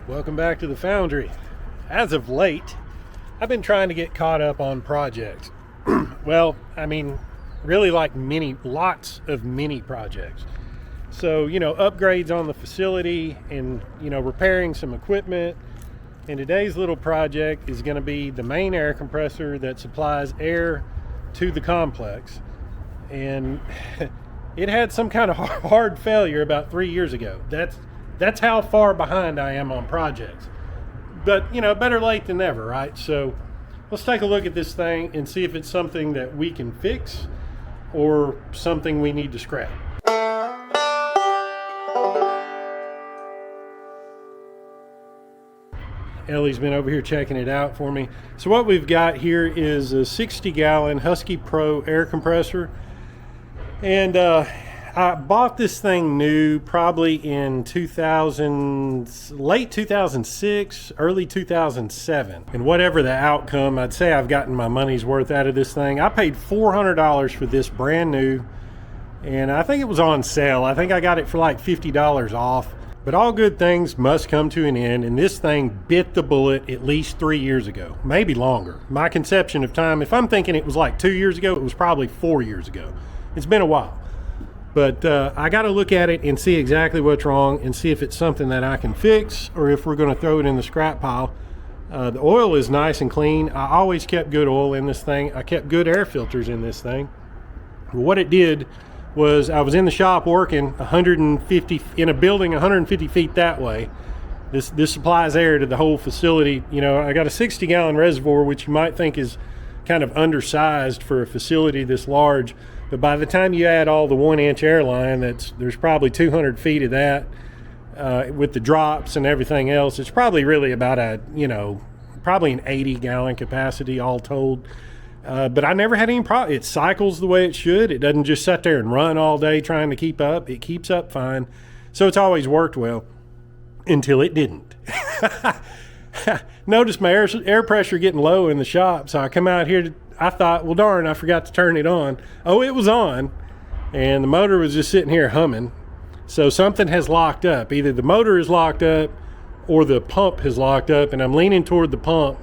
Welcome back to the foundry. As of late, I've been trying to get caught up on projects. Well, I mean, really like lots of mini projects. So, upgrades on the facility and, repairing some equipment. And today's little project is going to be the main air compressor that supplies air to the complex. And it had some kind of hard failure about 3 years ago. That's how far behind I am on projects. But, better late than never, right? So let's take a look at this thing and see if it's something that we can fix or something we need to scrap. Ellie's been over here checking it out for me. So what we've got here is a 60-gallon Husky Pro air compressor. And I bought this thing new probably in late 2006, early 2007. And whatever the outcome, I'd say I've gotten my money's worth out of this thing. I paid $400 for this brand new, and I think it was on sale. I think I got it for like $50 off. But all good things must come to an end, and this thing bit the bullet at least 3 years ago, maybe longer. My conception of time, if I'm thinking it was like 2 years ago, it was probably 4 years ago. It's been a while. But I got to look at it and see exactly what's wrong and see if it's something that I can fix or if we're going to throw it in the scrap pile. The oil is nice and clean. I always kept good oil in this thing. I kept good air filters in this thing. What it did was I was in the shop working 150 in a building 150 feet that way. This supplies air to the whole facility. I got a 60-gallon reservoir, which you might think is kind of undersized for a facility this large. But by the time you add all the 1-inch air line, there's probably 200 feet of that with the drops and everything else. It's probably really about probably an 80-gallon capacity all told. But I never had any problem. It cycles the way it should. It doesn't just sit there and run all day trying to keep up. It keeps up fine. So it's always worked well until it didn't. Noticed my air pressure getting low in the shop. So I come out here I thought, well, darn, I forgot to turn it on. Oh, it was on, and the motor was just sitting here humming. So something has locked up. Either the motor is locked up or the pump has locked up, and I'm leaning toward the pump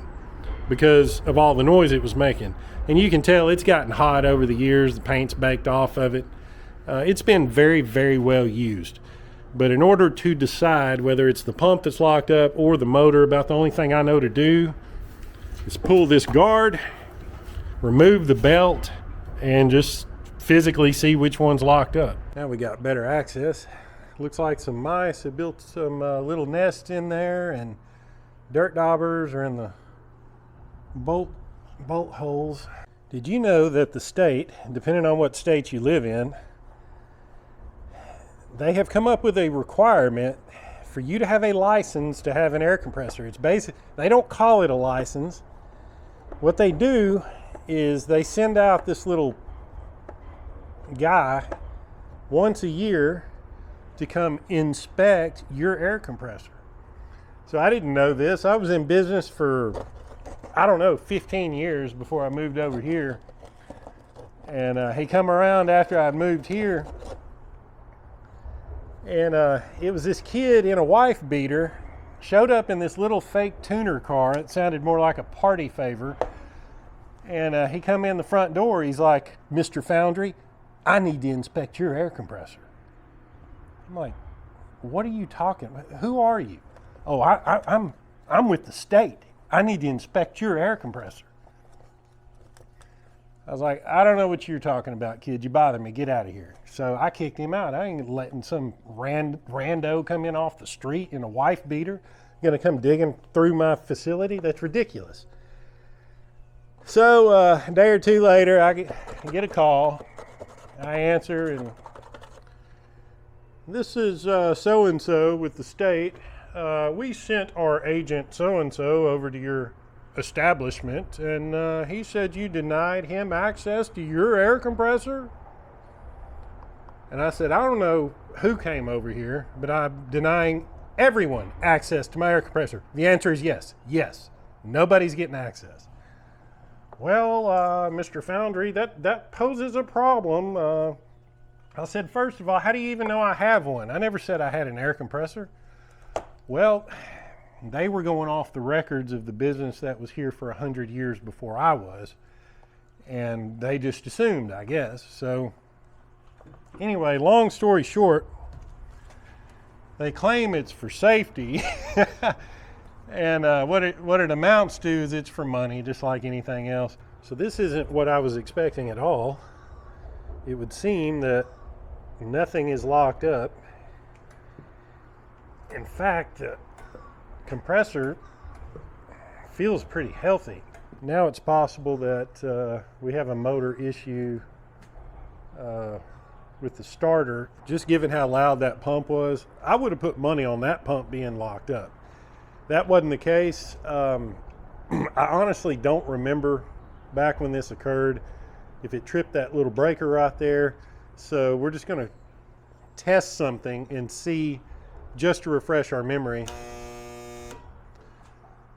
because of all the noise it was making. And you can tell it's gotten hot over the years. The paint's baked off of it. It's been very, very well used. But in order to decide whether it's the pump that's locked up or the motor, about the only thing I know to do is pull this guard, remove the belt, and just physically see which one's locked up. Now we got better access. Looks like some mice have built some little nests in there, and dirt daubers are in the bolt holes. Did you know that the state, depending on what state you live in, they have come up with a requirement for you to have a license to have an air compressor? It's basic. They don't call it a license. What they do is they send out this little guy once a year to come inspect your air compressor. So I didn't know this. I was in business for, 15 years before I moved over here. And he come around after I moved here. And it was this kid in a wife beater, showed up in this little fake tuner car. It sounded more like a party favor. And he come in the front door. He's like, "Mr. Foundry, I need to inspect your air compressor." I'm like, "What are you talking about? Who are you?" "Oh, I'm with the state. I need to inspect your air compressor." I was like, "I don't know what you're talking about, kid. You bother me. Get out of here." So I kicked him out. I ain't letting some rando come in off the street in a wife beater, gonna come digging through my facility. That's ridiculous. So a day or two later, I get a call. I answer, and "This is so-and-so with the state. We sent our agent so-and-so over to your establishment, and he said you denied him access to your air compressor." And I said, "I don't know who came over here, but I'm denying everyone access to my air compressor." The answer is yes. Yes. Nobody's getting access. "Well, Mr. Foundry, that poses a problem." I said, "First of all, how do you even know I have one? I never said I had an air compressor." "Well, they were going off the records of the business that was here for 100 years before I was. And they just assumed, I guess. So anyway, long story short, they claim it's for safety. And what it amounts to is it's for money, just like anything else. So this isn't what I was expecting at all. It would seem that nothing is locked up. In fact, the compressor feels pretty healthy. Now it's possible that we have a motor issue with the starter. Just given how loud that pump was, I would have put money on that pump being locked up. That wasn't the case. I honestly don't remember back when this occurred if it tripped that little breaker right there. So we're just going to test something and see, just to refresh our memory.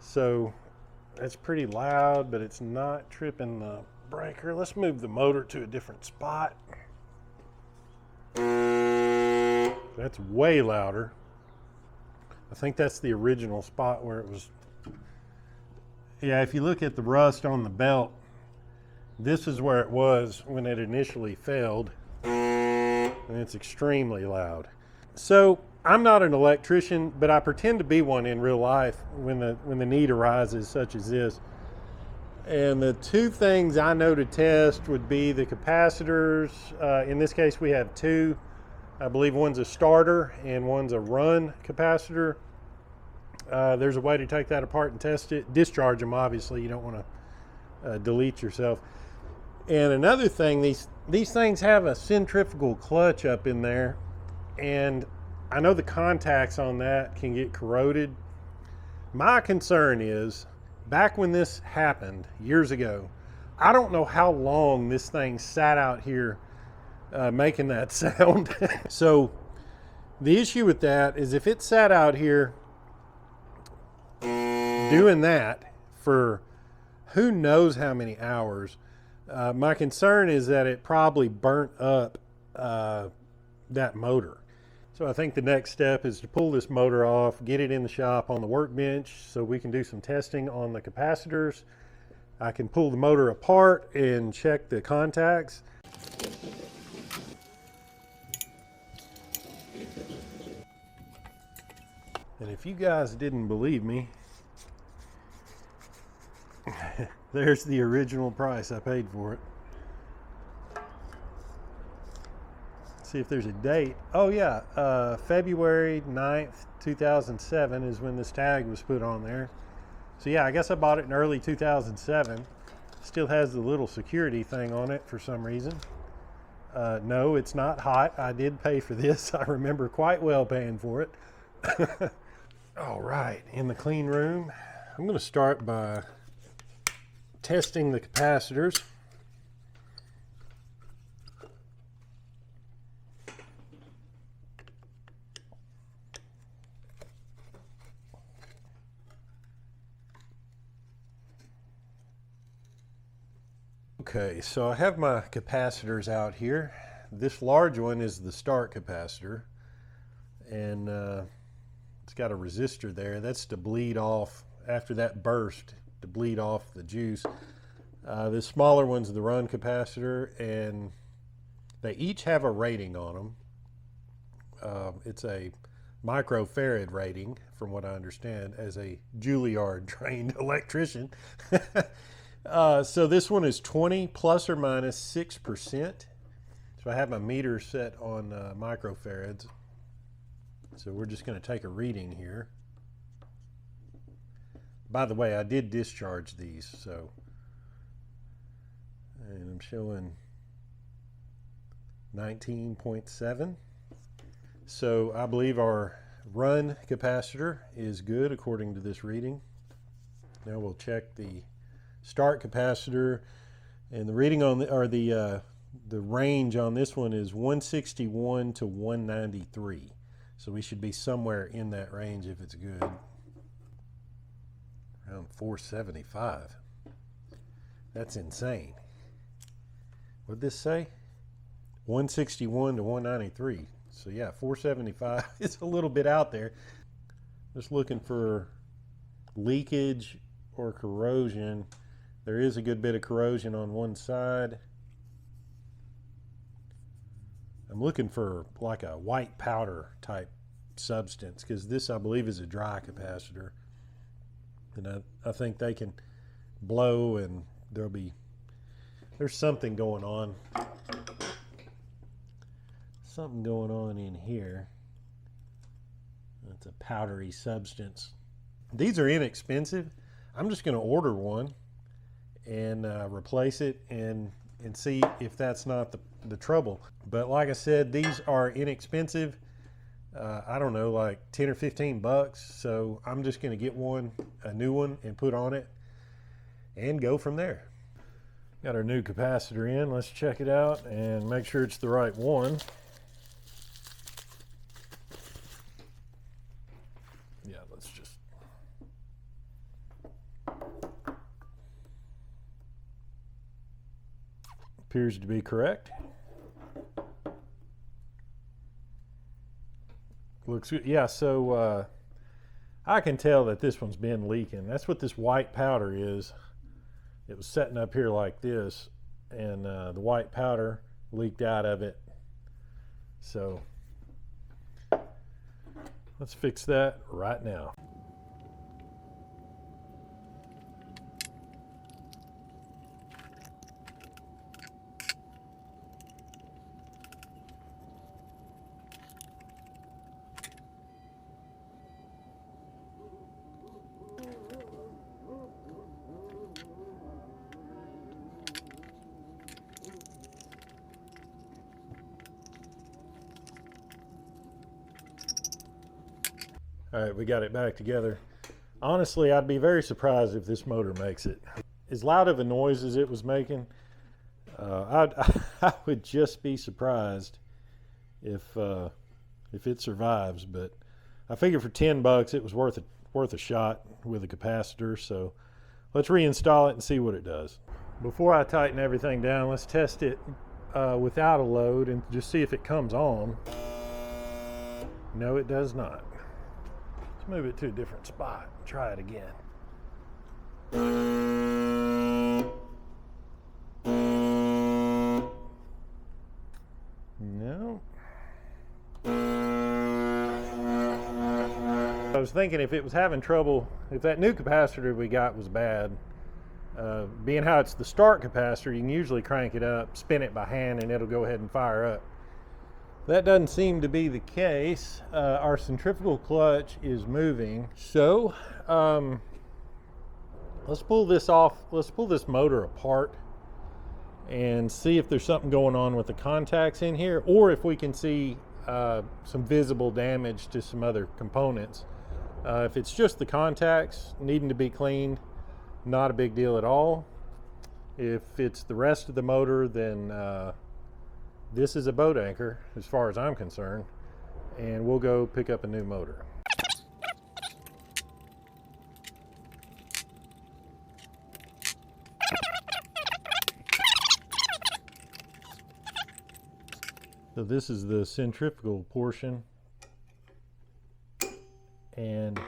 So that's pretty loud, but it's not tripping the breaker. Let's move the motor to a different spot. That's way louder. I think that's the original spot where it was. Yeah, if you look at the rust on the belt, this is where it was when it initially failed, and it's extremely loud. So I'm not an electrician, but I pretend to be one in real life when the need arises, such as this. And the two things I know to test would be the capacitors. In this case, we have two. I believe one's a starter and one's a run capacitor. There's a way to take that apart and test it. Discharge them, obviously. You don't want to delete yourself. And another thing, these things have a centrifugal clutch up in there, and I know the contacts on that can get corroded. My concern is, back when this happened years ago, I don't know how long this thing sat out here making that sound. So the issue with that is, if it sat out here doing that for who knows how many hours, my concern is that it probably burnt up that motor. So I think the next step is to pull this motor off, get it in the shop on the workbench so we can do some testing on the capacitors. I can pull the motor apart and check the contacts. And if you guys didn't believe me, there's the original price I paid for it. See if there's a date. Oh yeah, February 9th, 2007 is when this tag was put on there. So yeah, I guess I bought it in early 2007. Still has the little security thing on it for some reason. No, it's not hot. I did pay for this. I remember quite well paying for it. All right, in the clean room, I'm going to start by testing the capacitors. Okay, so I have my capacitors out here. This large one is the start capacitor, and it's got a resistor there. That's to bleed off, after that burst, to bleed off the juice. The smaller one's the run capacitor, and they each have a rating on them. It's a microfarad rating, from what I understand, as a Juilliard trained electrician. So this one is 20 plus or minus 6%. So I have my meter set on microfarads. So we're just going to take a reading here. By the way, I did discharge these, so, and I'm showing 19.7. So I believe our run capacitor is good according to this reading. Now we'll check the start capacitor, and the reading on the, or the range on this one is 161 to 193. So we should be somewhere in that range if it's good. Around 475. That's insane. What'd this say? 161 to 193. So yeah, 475 is a little bit out there. Just looking for leakage or corrosion. There is a good bit of corrosion on one side. I'm looking for like a white powder type substance, because this, I believe, is a dry capacitor, and I think they can blow, and there's something going on in here. It's a powdery substance. These are inexpensive. I'm just going to order one and replace it and see if that's not the trouble. But like I said, these are inexpensive. I don't know, like 10 or 15 bucks. So I'm just going to get a new one, and put on it and go from there. Got our new capacitor in. Let's check it out and make sure it's the right one. Yeah, let's just... Appears to be correct. Looks good. Yeah, so I can tell that this one's been leaking. That's what this white powder is. It was setting up here like this, and the white powder leaked out of it. So let's fix that right now. All right, we got it back together. Honestly, I'd be very surprised if this motor makes it. As loud of a noise as it was making, I would just be surprised if it survives. But I figure for 10 bucks, it was worth a shot with a capacitor. So let's reinstall it and see what it does. Before I tighten everything down, let's test it without a load and just see if it comes on. No, it does not. Move it to a different spot. Try it again. No. I was thinking if it was having trouble, if that new capacitor we got was bad, being how it's the start capacitor, you can usually crank it up, spin it by hand, and it'll go ahead and fire up. That doesn't seem to be the case. Our centrifugal clutch is moving. So let's pull this off. Let's pull this motor apart and see if there's something going on with the contacts in here, or if we can see some visible damage to some other components. If it's just the contacts needing to be cleaned, not a big deal at all. If it's the rest of the motor, then this is a boat anchor as far as I'm concerned, and we'll go pick up a new motor. So this is the centrifugal portion, and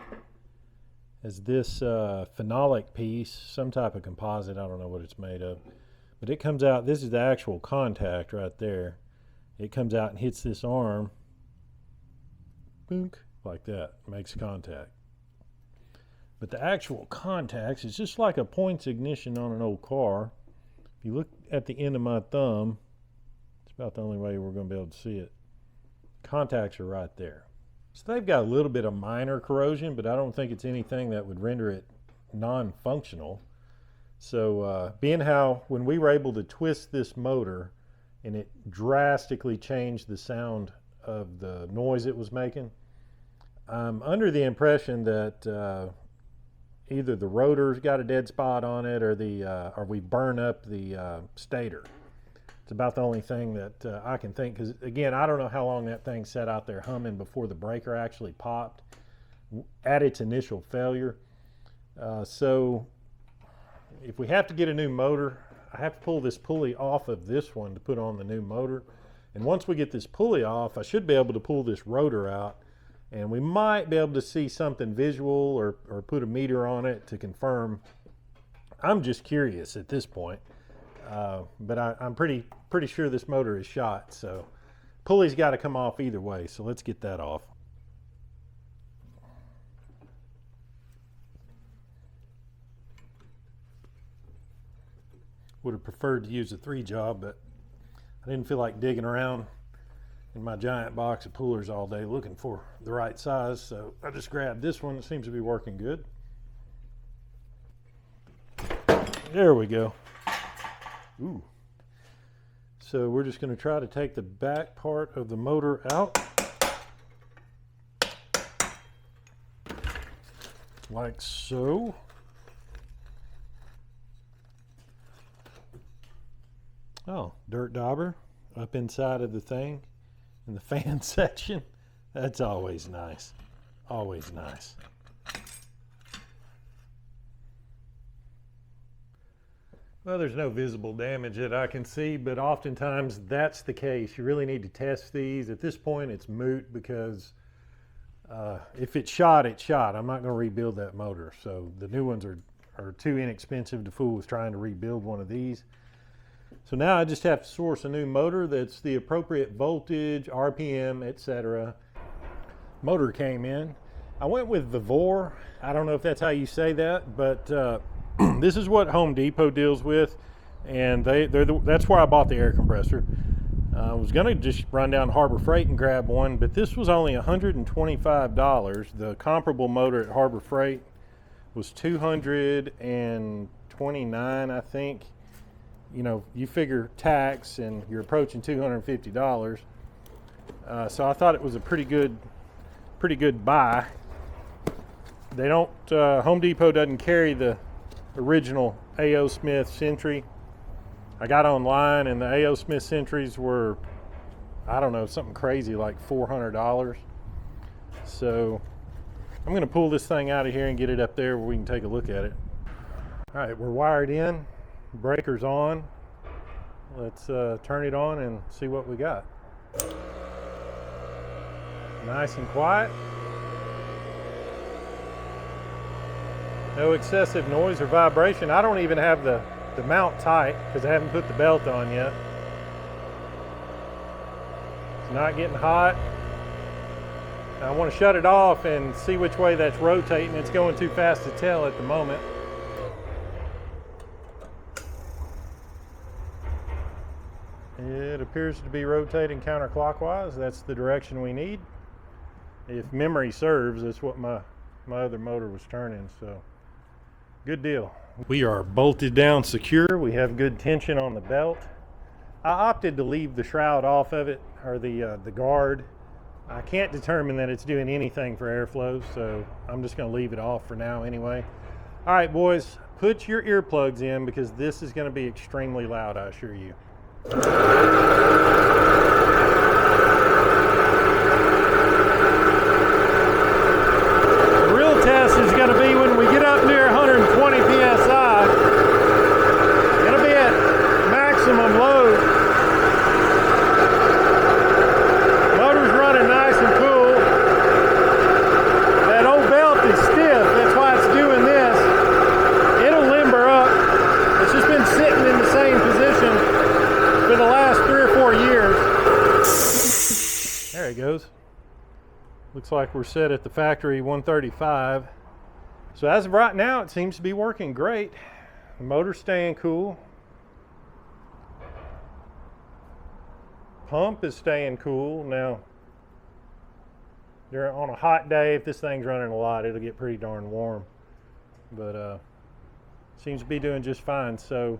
as this phenolic piece, some type of composite, I don't know what it's made of, but it comes out. This is the actual contact right there. It comes out and hits this arm, boonk, like that, makes contact. But the actual contacts is just like a points ignition on an old car. If you look at the end of my thumb, it's about the only way we're going to be able to see it. Contacts are right there. So they've got a little bit of minor corrosion, but I don't think it's anything that would render it non-functional. So being how when we were able to twist this motor and it drastically changed the sound of the noise it was making, I'm under the impression that either the rotor's got a dead spot on it, or we burn up the stator. It's about the only thing that I can think, because again, I don't know how long that thing sat out there humming before the breaker actually popped at its initial failure. So if we have to get a new motor, I have to pull this pulley off of this one to put on the new motor. And once we get this pulley off, I should be able to pull this rotor out and we might be able to see something visual or put a meter on it to confirm. I'm just curious at this point, but I'm pretty sure this motor is shot, so pulley's got to come off either way, so let's get that off. Would have preferred to use a 3-job, but I didn't feel like digging around in my giant box of pullers all day looking for the right size, so I just grabbed this one. It seems to be working good. There we go. Ooh. So we're just going to try to take the back part of the motor out, like so. Oh, dirt dauber up inside of the thing in the fan section. That's always nice. Always nice. Well, there's no visible damage that I can see, but oftentimes that's the case. You really need to test these. At this point, it's moot because if it's shot, it's shot. I'm not going to rebuild that motor. So the new ones are too inexpensive to fool with trying to rebuild one of these. So now I just have to source a new motor that's the appropriate voltage, RPM, etc. Motor came in. I went with Vivor. I don't know if that's how you say that, but this is what Home Depot deals with, and that's where I bought the air compressor. I was going to just run down Harbor Freight and grab one, but this was only $125. The comparable motor at Harbor Freight was $229, I think. You know, you figure tax and you're approaching $250. So I thought it was a pretty good buy. They don't, Home Depot doesn't carry the original A.O. Smith Sentry. I got online and the A.O. Smith Sentries were, I don't know, something crazy like $400. So I'm going to pull this thing out of here and get it up there where we can take a look at it. All right, we're wired in. Breaker's on. Let's turn it on and see what we got. Nice and quiet. No excessive noise or vibration. I don't even have the mount tight because I haven't put the belt on yet. It's not getting hot. I want to shut it off and see which way that's rotating. It's going too fast to tell at the moment. It appears to be rotating counterclockwise. That's the direction we need. If memory serves, that's what my other motor was turning, so good deal. We are bolted down secure. We have good tension on the belt. I opted to leave the shroud off of it, or the guard. I can't determine that it's doing anything for airflow, so I'm just going to leave it off for now anyway. All right, boys, put your earplugs in because this is going to be extremely loud, I assure you. The real test is going to be when we get up near 120 psi. It'll be at maximum load. Motor's running nice and cool. That old belt is stiff. That's why it's doing this. It'll limber up. It's just been sitting in the same position for the last 3 or 4 years. There it goes. Looks like we're set at the factory 135. So as of right now, it seems to be working great. The motor's staying cool. Pump is staying cool. Now, on a hot day, if this thing's running a lot, it'll get pretty darn warm. But seems to be doing just fine. So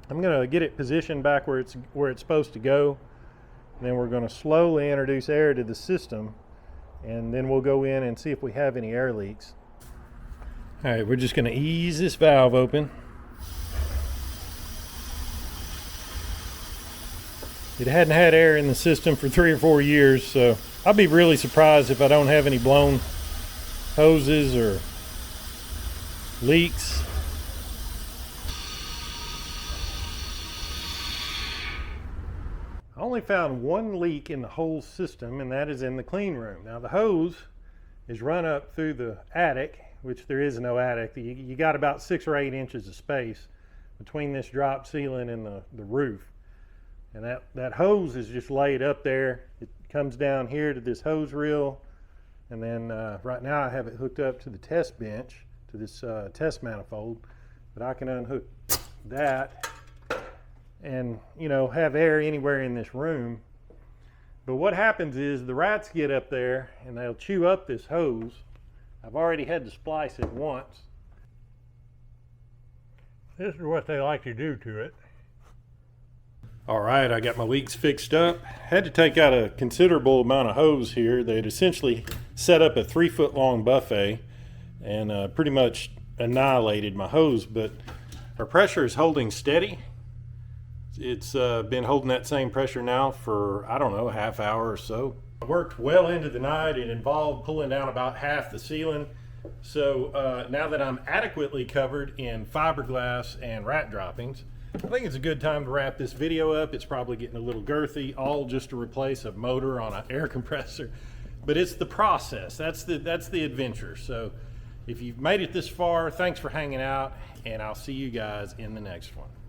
I'm going to get it positioned back where it's supposed to go. And then we're going to slowly introduce air to the system, and then we'll go in and see if we have any air leaks. All right, we're just going to ease this valve open. It hadn't had air in the system for 3 or 4 years, so I'll be really surprised if I don't have any blown hoses or leaks. I only found one leak in the whole system, and that is in the clean room. Now the hose is run up through the attic, which there is no attic. You got about 6 or 8 inches of space between this drop ceiling and the roof. And that hose is just laid up there. It comes down here to this hose reel. And then right now I have it hooked up to the test bench, to this test manifold. But I can unhook that and, you know, have air anywhere in this room. But what happens is the rats get up there and they'll chew up this hose. I've already had to splice it once. This is what they like to do to it. All right, I got my leaks fixed up. Had to take out a considerable amount of hose here. They'd essentially set up a 3-foot long buffet and pretty much annihilated my hose, but our pressure is holding steady. It's been holding that same pressure now for, I don't know, a half hour or so. I worked well into the night. It involved pulling down about half the ceiling. So now that I'm adequately covered in fiberglass and rat droppings, I think it's a good time to wrap this video up. It's probably getting a little girthy, all just to replace a motor on an air compressor. But it's the process. That's the adventure. So if you've made it this far, thanks for hanging out, and I'll see you guys in the next one.